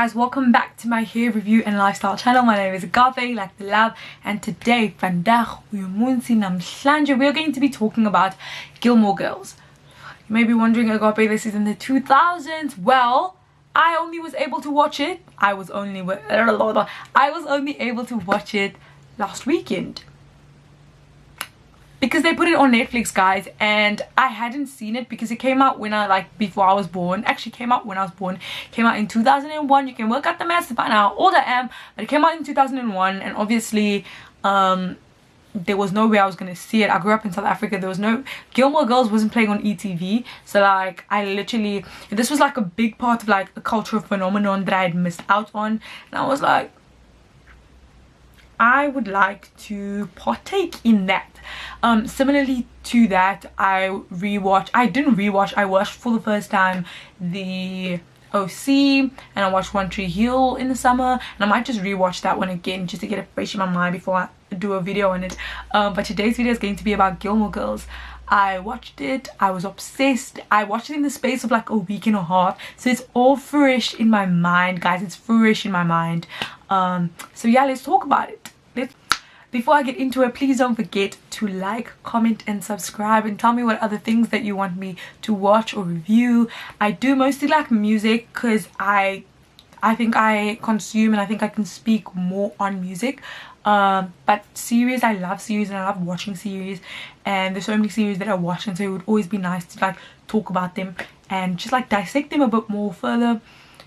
guys, welcome back to my hair review and lifestyle channel. My name is Agape, like the love, and today we are going to be talking about Gilmore Girls. You may be wondering, Agape, this is in the 2000s. Well, I only was able to watch it. I was only able to watch it last weekend because they put it on Netflix, guys, and I hadn't seen it because it came out when before I was born. Actually came out when I was born. Came out in 2001. You can work out the math to find out how old I am, but it came out in 2001, and obviously there was no way I was gonna see it. I grew up in South Africa. There was no Gilmore Girls wasn't playing on ETV, so like I literally, this was like a big part of like a cultural phenomenon that I had missed out on, and I was like, I would like to partake in that. Similarly to that, I watched for the first time the OC, and I watched One Tree Hill in the summer, and I might just rewatch that one again just to get it fresh in my mind before I do a video on it. But today's video is going to be about Gilmore Girls. I watched it, I was obsessed. I watched it in the space of like a week and a half, so it's all fresh in my mind, guys. It's fresh in my mind. So yeah, let's talk about it. Before I get into it, please don't forget to like, comment and subscribe, and tell me what other things that you want me to watch or review. I do mostly like music because I think I consume and I think I can speak more on music. But series, I love series and I love watching series, and there's so many series that I watch, and so it would always be nice to like talk about them and just like dissect them a bit more further,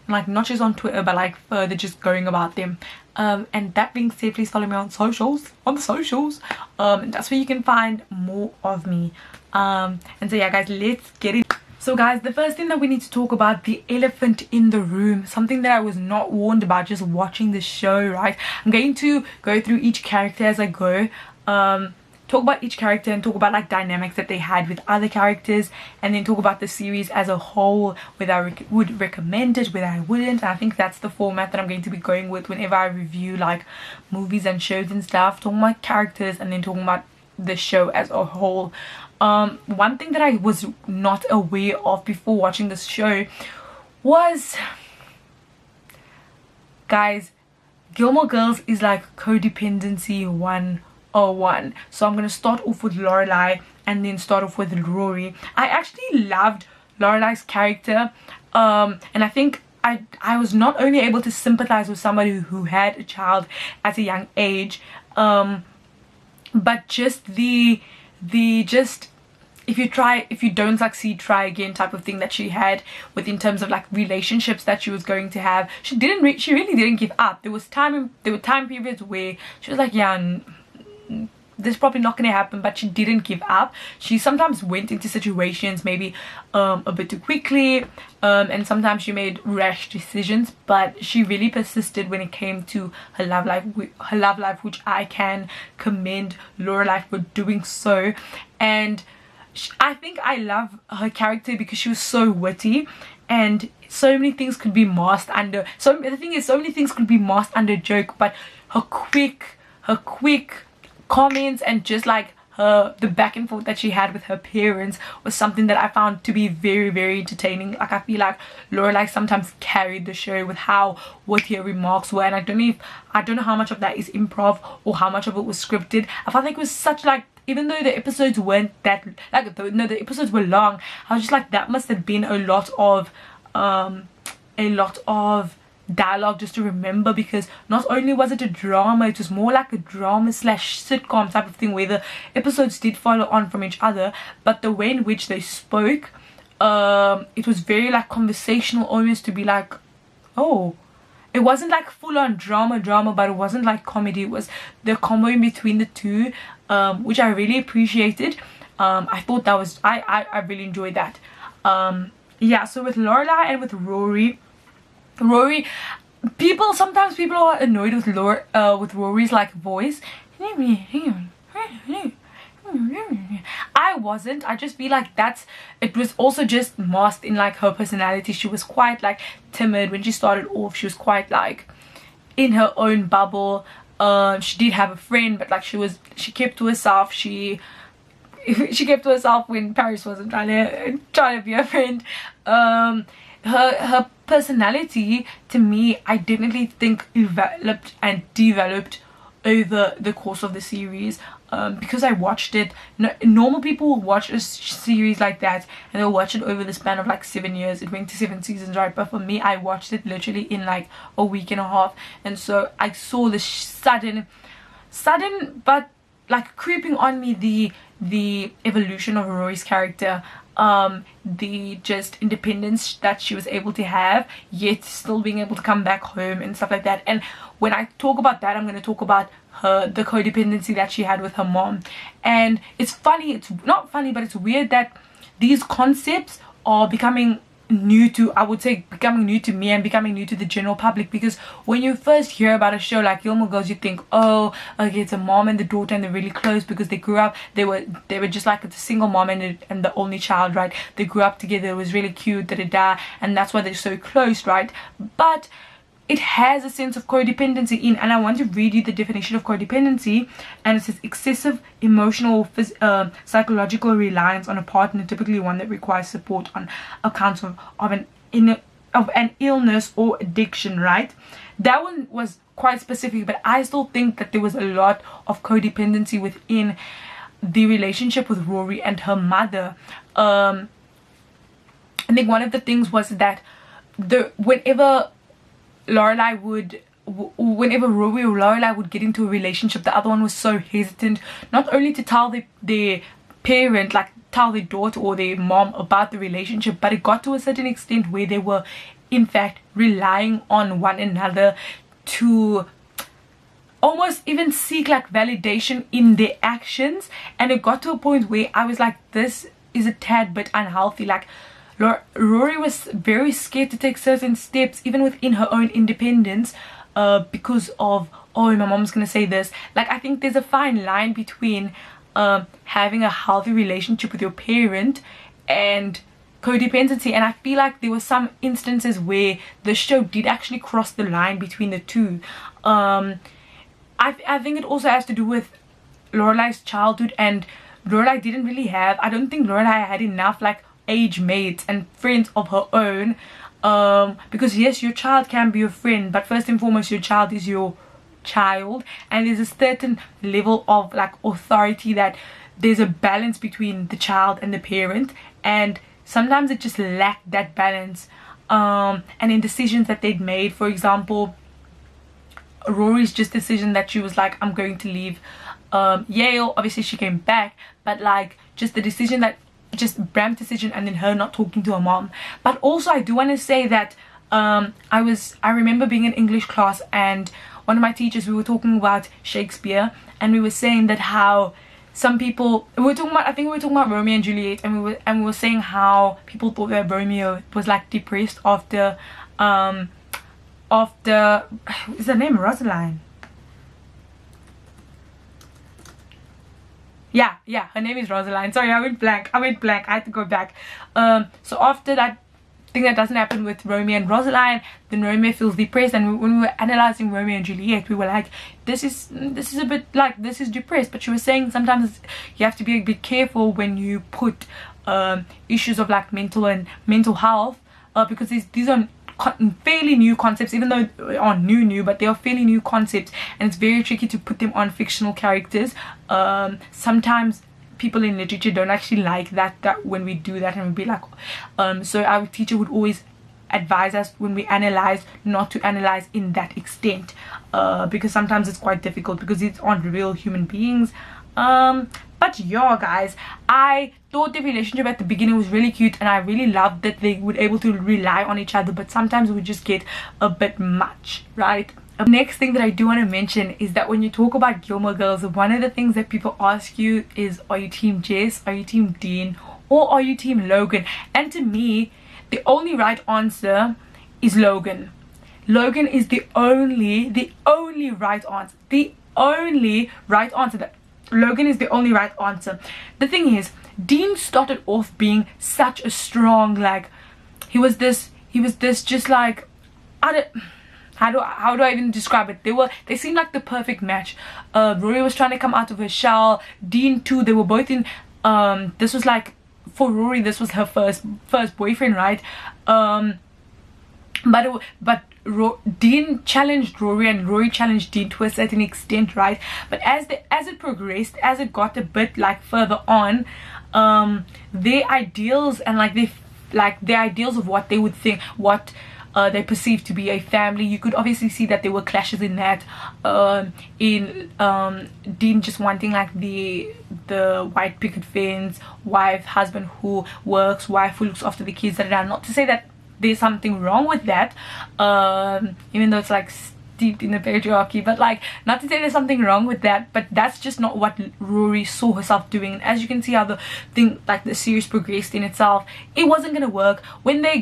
like not just on Twitter but like further just going about them. And that being said, please follow me on the socials, and that's where you can find more of me. And so yeah, guys, let's get it. So guys, the first thing that we need to talk about, the elephant in the room, something that I was not warned about just watching the show, right? I'm going to go through each character as I go, talk about each character and talk about like dynamics that they had with other characters, and then talk about the series as a whole, whether I would recommend it, whether I wouldn't. And I think that's the format that I'm going to be going with whenever I review like movies and shows and stuff, talking about characters and then talking about the show as a whole. One thing that I was not aware of before watching this show was, guys, Gilmore Girls is like codependency 101. So I'm gonna start off with Lorelai and then start off with Rory. I actually loved Lorelai's character, and I think I was not only able to sympathize with somebody who had a child at a young age, but just the if you don't succeed, try again type of thing that she had with, in terms of like relationships that she was going to have. She really didn't give up. There were time periods where she was like, yeah, this is probably not going to happen, but she didn't give up. She sometimes went into situations maybe a bit too quickly, and sometimes she made rash decisions, but she really persisted when it came to her love life, which I can commend Lorelai for doing so. And I think I love her character because she was so witty, and so many things could be masked under, so many things could be masked under joke, but her quick comments and just like the back and forth that she had with her parents was something that I found to be very, very entertaining. Like I feel like Lorelai sometimes carried the show with how witty her remarks were, and I don't know how much of that is improv or how much of it was scripted. I felt like it was such like, even though the episodes weren't that like, no, the episodes were long, I was just like, that must have been a lot of dialogue just to remember, because not only was it a drama, it was more like a drama slash sitcom type of thing where the episodes did follow on from each other, but the way in which they spoke, it was very like conversational, almost, to be like, oh, it wasn't like full on drama, but it wasn't like comedy. It was the combo in between the two, which I really appreciated. I thought that was, I really enjoyed that. Yeah, so with Lorelai and with Rory, sometimes people are annoyed with Rory's like voice. I wasn't. I just feel like it was also just masked in like her personality. She was quite like timid when she started off. She was quite like in her own bubble. She did have a friend, but like she kept to herself. She kept to herself when Paris wasn't trying to be her friend. Her personality, to me, I definitely think developed and developed over the course of the series. Because I watched it, normal people will watch a series like that and they'll watch it over the span of like 7 years. It went to 7 seasons, right? But for me, I watched it literally in like a week and a half, and so I saw this sudden but like creeping on me, the evolution of Rory's character, the just independence that she was able to have, yet still being able to come back home and stuff like that. And when I talk about that, I'm going to talk about the codependency that she had with her mom. And it's funny, it's not funny, but it's weird that these concepts are becoming new to, I would say, becoming new to me and becoming new to the general public. Because when you first hear about a show like Gilmore Girls, you think, oh, okay, it's a mom and the daughter and they're really close because they grew up, they were just like, it's a single mom and the only child, right? They grew up together, it was really cute, and that's why they're so close, right? But it has a sense of codependency in, and I want to read you the definition of codependency. And it says excessive emotional psychological reliance on a partner, typically one that requires support on account of an illness or addiction, right? That one was quite specific, but I still think that there was a lot of codependency within the relationship with Rory and her mother. I think one of the things was that whenever Rory or Lorelai would get into a relationship, the other one was so hesitant, not only to tell their parent, like tell their daughter or their mom about the relationship, but it got to a certain extent where they were in fact relying on one another to almost even seek like validation in their actions. And it got to a point where I was like, this is a tad bit unhealthy. Like Rory was very scared to take certain steps even within her own independence, because of, oh, my mom's gonna say this. Like, I think there's a fine line between having a healthy relationship with your parent and codependency, and I feel like there were some instances where the show did actually cross the line between the two. I think it also has to do with Lorelai's childhood, and Lorelai didn't really have, I don't think Lorelai had enough like age mates and friends of her own, because yes, your child can be your friend, but first and foremost your child is your child, and there's a certain level of like authority that there's a balance between the child and the parent, and sometimes it just lacked that balance. And in decisions that they'd made, for example, Rory's just decision that she was like, I'm going to leave Yale, obviously she came back, but like just the decision that just Bram's decision, and then her not talking to her mom. But also I do want to say that I remember being in English class, and one of my teachers, we were talking about Shakespeare, and we were saying that how some people, we were talking about, I think we were talking about Romeo and Juliet, and we were saying how people thought that Romeo was like depressed after is her name Rosaline? Yeah, her name is Rosaline. Sorry, I went blank. I had to go back. So after that thing that doesn't happen with Romeo and Rosaline, then Romeo feels depressed, and when we were analyzing Romeo and Juliet, we were like, this is a bit like, this is depressed. But she was saying sometimes you have to be a bit careful when you put issues of like mental health, because these are fairly new concepts, even though they are new, but they are fairly new concepts, and it's very tricky to put them on fictional characters. Sometimes people in literature don't actually like that when we do that, and we'd be like, so our teacher would always advise us when we analyze not to analyze in that extent, because sometimes it's quite difficult because these aren't real human beings. But yeah, guys, I thought the relationship at the beginning was really cute, and I really loved that they were able to rely on each other, but sometimes it would just get a bit much, right? The next thing that I do want to mention is that when you talk about Gilmore Girls, one of the things that people ask you is, are you team Jess, are you team Dean, or are you team Logan? And to me, the only right answer is Logan. Logan is the only right answer. The only right answer. Logan is the only right answer. The thing is, Dean started off being such a strong, like, he was this just like, how do I even describe it? They seemed like the perfect match. Rory was trying to come out of her shell, Dean too. They were both in, this was like, for Rory, this was her first boyfriend, right? Dean challenged Rory and Rory challenged Dean to a certain extent, right? But as it progressed, as it got a bit like further on, their ideals and their ideals of what they would think, what they perceived to be a family, you could obviously see that there were clashes in that. In Dean just wanting like the white picket fence, wife, husband who works, wife who looks after the kids. Not to say that there's something wrong with that, even though it's like steeped in the patriarchy, but like, not to say there's something wrong with that, but that's just not what Rory saw herself doing. And as you can see how the thing, like the series progressed in itself, it wasn't gonna work. When they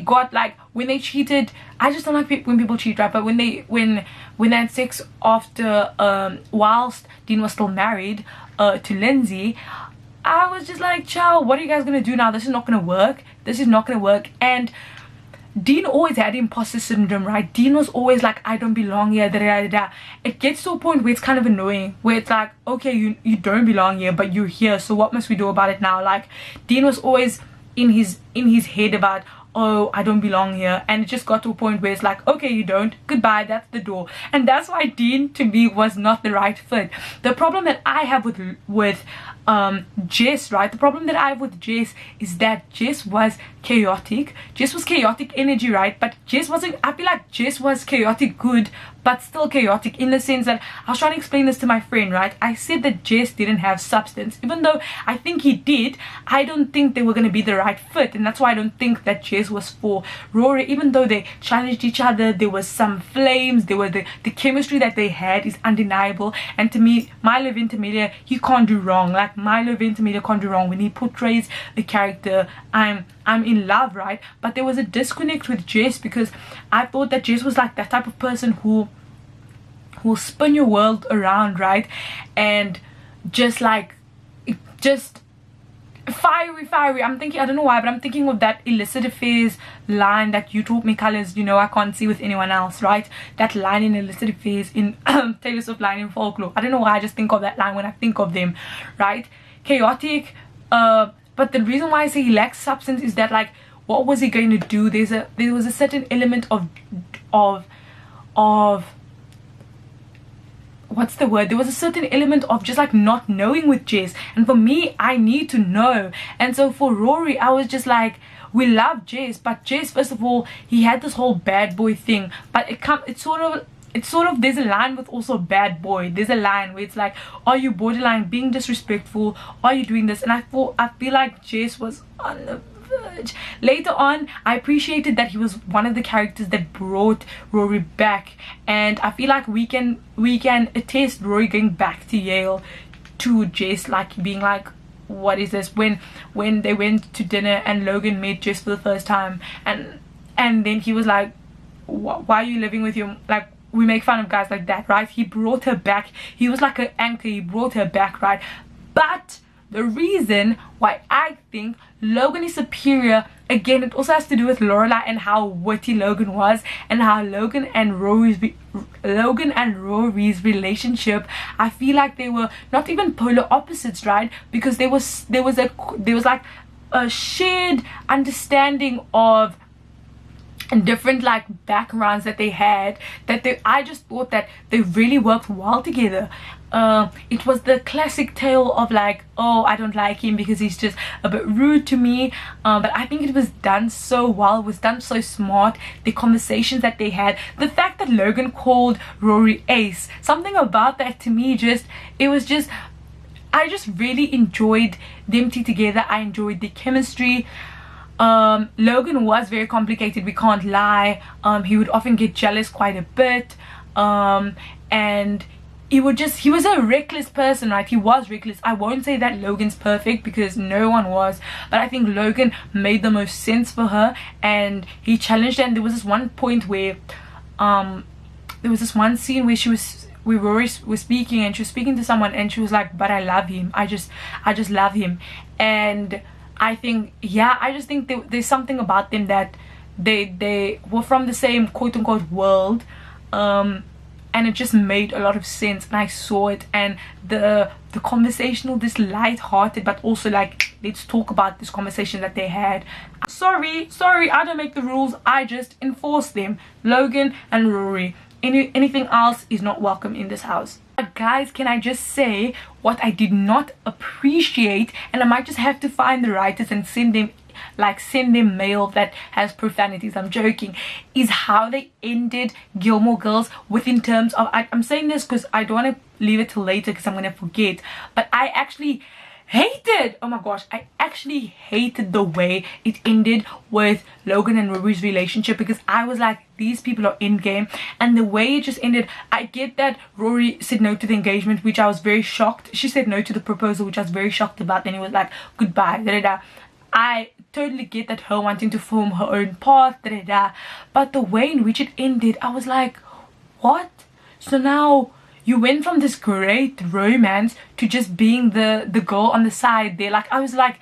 cheated, I just don't like when people cheat, right? But when they had sex after whilst Dean was still married to Lindsay, I was just like, child, what are you guys gonna do now? This is not gonna work. And Dean always had imposter syndrome, right? Dean was always like, I don't belong here, da da da da. It gets to a point where it's kind of annoying, where it's like, okay, you don't belong here, but you're here, so what must we do about it now? Like, Dean was always in his head about, oh, I don't belong here, and it just got to a point where it's like, okay, you don't, goodbye, that's the door. And that's why Dean to me was not the right fit. The problem that I have with Jess, right, the problem that I have with Jess is that Jess was chaotic. Jess was chaotic energy, right? But Jess wasn't, I feel like Jess was chaotic good, but still chaotic, in the sense that I was trying to explain this to my friend, right? I said that Jess didn't have substance, even though I think he did. I don't think they were going to be the right fit, and that's why I don't think that Jess was for Rory. Even though they challenged each other, there was some flames, there were the chemistry that they had is undeniable. And to me, Milo Ventimiglia, he can't do wrong. Like, Milo Ventimiglia can't do wrong when he portrays the character I'm in love, right? But there was a disconnect with Jess, because I thought that Jess was like that type of person who will spin your world around, right? And just fiery. I'm thinking, I don't know why, but I'm thinking of that illicit affairs line that you taught me colors, you know, I can't see with anyone else, right? That line in illicit affairs, in Taylor Swift line in Folklore. I don't know why I just think of that line when I think of them, right? Chaotic, but the reason why I say he lacks substance is that, like, what was he going to do? There was a certain element of what's the word? There was a certain element of just like not knowing with Jess, and for me, I need to know. And so for Rory, I was just like, we love Jess, but Jess, first of all, he had this whole bad boy thing, but it's sort of there's a line with also bad boy. There's a line where it's like, are you borderline being disrespectful? Are you doing this? And I feel like Jess was on the verge. Later on, I appreciated that he was one of the characters that brought Rory back, and I feel like we can attest Rory going back to Yale to Jess, like being like, what is this? When they went to dinner and Logan met Jess for the first time, and then he was like, why are you living with your, like, we make fun of guys like that, right? He brought her back. He was like an anchor. He brought her back, right? But the reason why I think Logan is superior, again, it also has to do with Lorelai and how witty Logan was, and how Logan and Rory's relationship, I feel like they were not even polar opposites, right? Because there was like a shared understanding of different like backgrounds that they had, I just thought that they really worked well together. It was the classic tale of like, oh, I don't like him because he's just a bit rude to me, but I think it was done so well, it was done so smart. The conversations that they had, the fact that Logan called Rory Ace, something about that to me I just really enjoyed them two together. I enjoyed the chemistry. Logan was very complicated, we can't lie. He would often get jealous quite a bit, and he was a reckless person, right? He was reckless. I won't say that Logan's perfect, because no one was, but I think Logan made the most sense for her, and he challenged her. And there was this one point where there was this one scene where Rory was speaking, and she was speaking to someone, and she was like, but I love him, I just love him. And I think, yeah, I just think there's something about them that they were from the same quote-unquote world, and it just made a lot of sense, and I saw it. And the conversational, this light-hearted, but also like, let's talk about this conversation that they had. sorry, I don't make the rules, I just enforce them. Logan and Rory. Anything else is not welcome in this house. But guys, can I just say what I did not appreciate, and I might just have to find the writers and send them mail that has profanities, I'm joking, is how they ended Gilmore Girls within terms of, I'm saying this because I don't want to leave it till later because I'm gonna forget, but I actually hated, oh my gosh, I actually hated the way it ended with Logan and Rory's relationship, because I was like, these people are in game. And the way it just ended, I get that Rory said no to the engagement, which I was very shocked. She said no to the proposal, which I was very shocked about. Then it was like, goodbye, da da da. I totally get that, her wanting to form her own path, da da da. But the way in which it ended, I was like, what? So now you went from this great romance to just being the girl on the side there. Like, I was like,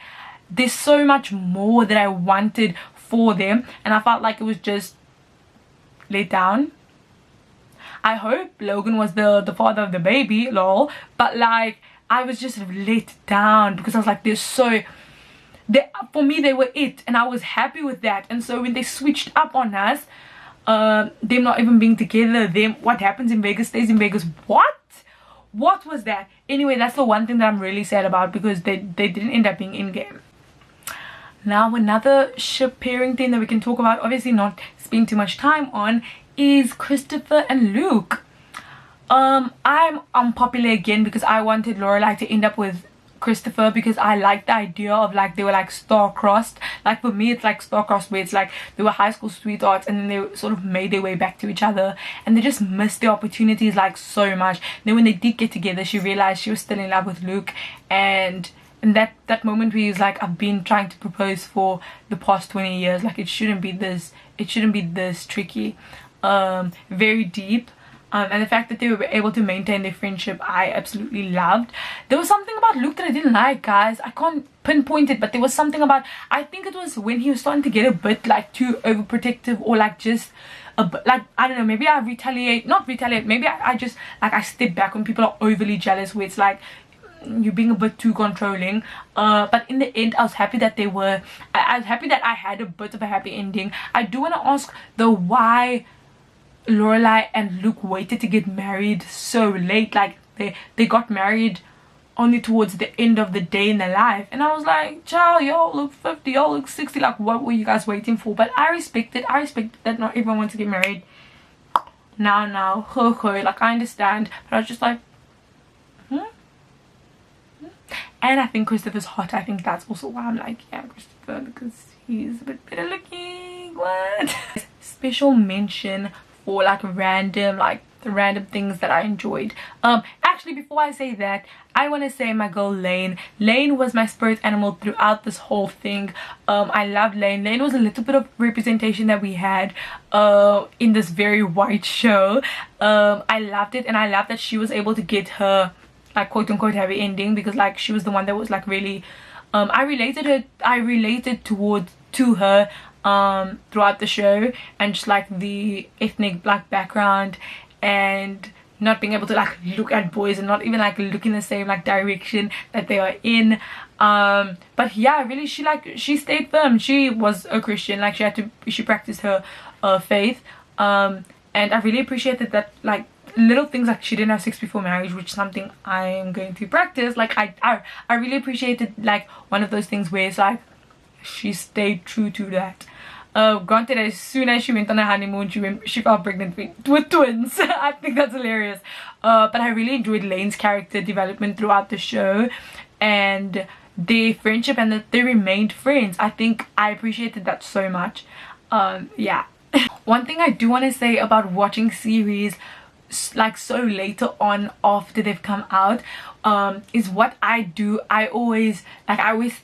there's so much more that I wanted for them, and I felt like it was just let down. I hope Logan was the father of the baby, lol, but like, I was just let down because I was like, for me they were it, and I was happy with that. And so when they switched up on us, them not even being together, them, what happens in Vegas stays in Vegas, what was that? Anyway, that's the one thing that I'm really sad about, because they didn't end up being in game. Now another ship pairing thing that we can talk about, obviously not spend too much time on, is Christopher and Luke. I'm unpopular again because I wanted Lorelai to end up with Christopher, because I like the idea of like they were like star-crossed. Like for me it's like star-crossed, where it's like they were high school sweethearts and then they sort of made their way back to each other, and they just missed the opportunities like so much. Then when they did get together, she realized she was still in love with Luke, and that moment where he was like, I've been trying to propose for the past 20 years, like it shouldn't be this tricky. Very deep. And the fact that they were able to maintain their friendship, I absolutely loved. There was something about Luke that I didn't like, guys. I can't pinpoint it, but there was something about, I think it was when he was starting to get a bit like too overprotective, or like just a bit, like, I don't know, maybe I maybe I just like, I step back when people are overly jealous, where it's like you're being a bit too controlling. But in the end, I was happy that I was happy that I had a bit of a happy ending. I do want to ask though, why Lorelai and Luke waited to get married so late. Like they got married only towards the end of the day in their life, and I was like, child, y'all look 50, y'all look 60, like what were you guys waiting for? But I respect that not everyone wants to get married now, like I understand, but I was just like, And I think Christopher's hot. I think that's also why I'm like, yeah, Christopher, because he's a bit better looking. What? Special mention for like the random things that I enjoyed. Actually, before I say that, I want to say my girl Lane was my spirit animal throughout this whole thing. I loved Lane was a little bit of representation that we had in this very white show. I loved it, and I loved that she was able to get her like quote-unquote happy ending, because like she was the one that was like really I related to her throughout the show, and just like the ethnic black background and not being able to like look at boys and not even like look in the same like direction that they are in. But yeah, really, she stayed firm. She was a Christian, like she practiced her faith, and I really appreciated that, like little things like she didn't have sex before marriage, which is something I am going to practice. Like I really appreciated like one of those things where it's like she stayed true to that. Granted, as soon as she went on a honeymoon, she fell pregnant with twins. I think that's hilarious. But I really enjoyed Lane's character development throughout the show, and their friendship, and that they remained friends. I think I appreciated that so much. Yeah. One thing I do want to say about watching series like so later on after they've come out is what I do. I always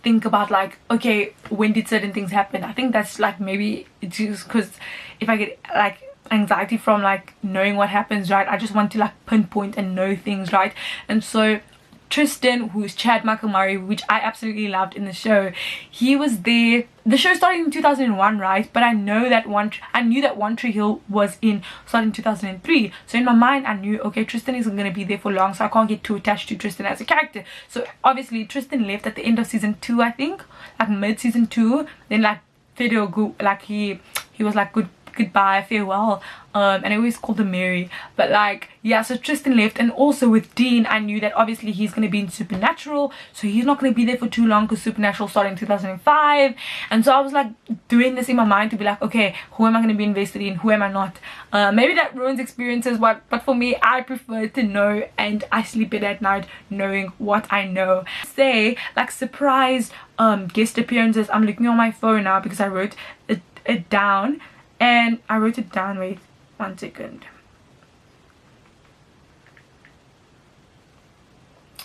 think about like, okay, when did certain things happen? I think that's like, maybe it's just because if I get like anxiety from like knowing what happens, right, I just want to like pinpoint and know things, right? And so Tristan, who's Chad Michael Murray, which I absolutely loved in the show, he was there. The show started in 2001, right? But I knew that One Tree Hill was started in 2003. So in my mind, I knew, okay, Tristan isn't going to be there for long, so I can't get too attached to Tristan as a character. So obviously Tristan left at the end of season 2, I think, like mid season 2. Then like video good, like he was like goodbye, farewell, and I always called him Mary. But like, yeah, so Tristan left. And also with Dean, I knew that obviously he's going to be in Supernatural, so he's not going to be there for too long because Supernatural started in 2005. And so I was like doing this in my mind to be like, okay, who am I going to be invested in, who am I not? Maybe that ruins experiences, but for me, I prefer to know, and I sleep in at night knowing what I know. Say like surprise guest appearances. I'm looking on my phone now because I wrote it down. And I wrote it down, wait 1 second.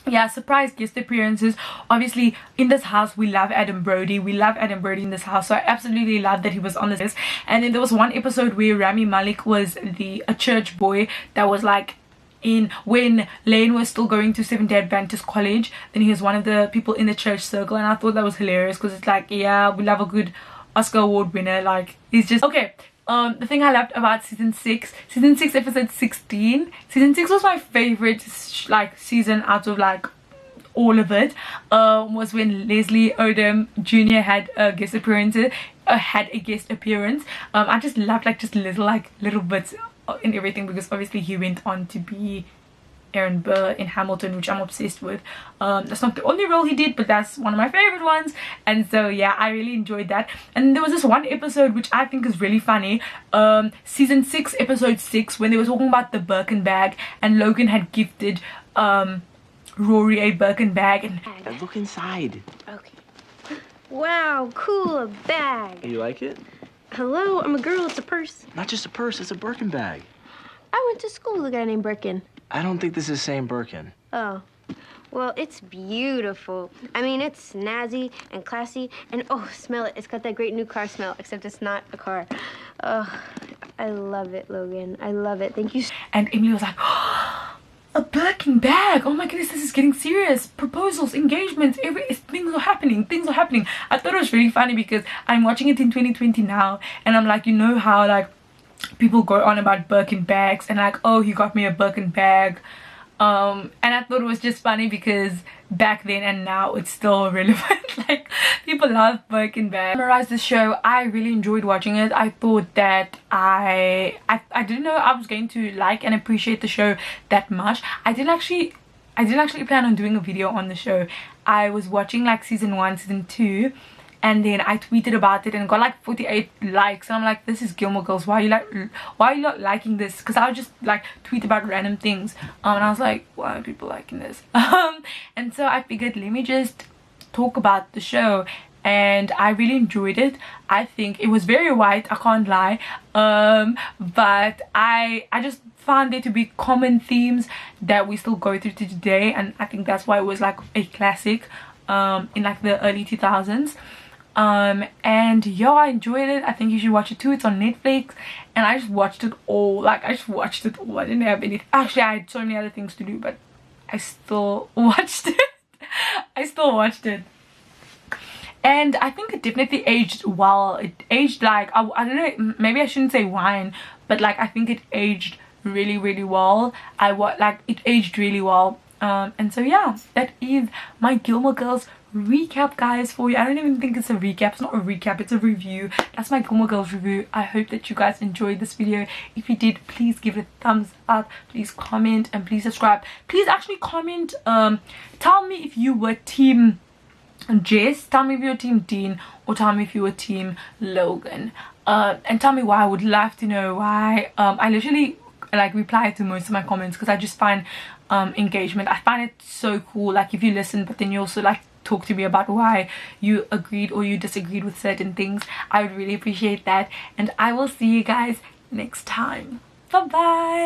Yeah, surprise guest appearances. Obviously in this house we love Adam Brody, in this house, so I absolutely love that he was on this list. And then there was one episode where Rami Malek was a church boy that was like when Lane was still going to Seventh-day Adventist College. Then he was one of the people in the church circle, and I thought that was hilarious because it's like, yeah, we love a good Oscar award winner. Like, he's just okay. The thing I loved about season 6 episode 16, season 6 was my favorite like season out of like all of it, was when Leslie Odom Jr. had a guest appearance. I just loved like just little bits in everything, because obviously he went on to be Aaron Burr in Hamilton, which I'm obsessed with. That's not the only role he did, but that's one of my favorite ones. And so yeah, I really enjoyed that. And there was this one episode which I think is really funny, season 6 episode 6, when they were talking about the Birkin bag, and Logan had gifted Rory a Birkin bag. And look inside. Okay. Wow, cool, a bag. You like it? Hello, I'm a girl, it's a purse. Not just a purse, it's a Birkin bag. I went to school with a guy named Birkin. I don't think this is the same Birkin. Oh, well, it's beautiful. I mean, it's snazzy and classy, and oh, smell it. It's got that great new car smell, except it's not a car. Oh, I love it, Logan. I love it. Thank you. And Emily was like, oh, a Birkin bag. Oh my goodness, this is getting serious. Proposals, engagements, things are happening. I thought it was really funny because I'm watching it in 2020 now, and I'm like, you know how like people go on about Birkin bags and like, oh, he got me a Birkin bag, and I thought it was just funny because back then and now it's still relevant. Like, people love Birkin bags. To summarize the show, I really enjoyed watching it. I thought that I didn't know I was going to like and appreciate the show that much. I didn't actually plan on doing a video on the show. I was watching like season 1, season 2, and then I tweeted about it and got like 48 likes, and I'm like, this is Gilmore Girls, why are you not liking this? Because I would just like tweet about random things, and I was like, why are people liking this? And so I figured, let me just talk about the show, and I really enjoyed it. I think it was very white, I can't lie, but I just found there to be common themes that we still go through to today, and I think that's why it was like a classic in like the early 2000s. And yeah, I enjoyed it. I think you should watch it too. It's on Netflix, and I just watched it all. I didn't have any, actually I had so many other things to do, but I still watched it. And I think it definitely aged well. It aged like, I don't know, maybe I shouldn't say wine, but like I think it aged really well. It aged really well. And so yeah, that is my Gilmore Girls recap, guys, for you. I don't even think it's a recap. It's not a recap, it's a review. That's my Gilmore Girls review. I hope that you guys enjoyed this video. If you did, please give it a thumbs up, please comment, and please subscribe. Please actually comment, tell me if you were team Jess, tell me if you were team Dean, or tell me if you were team Logan, and tell me why. I would love to know why. I literally like reply to most of my comments because I just find engagement, I find it so cool. Like, if you listen but then you also like talk to me about why you agreed or you disagreed with certain things, I would really appreciate that. And I will see you guys next time. Bye bye.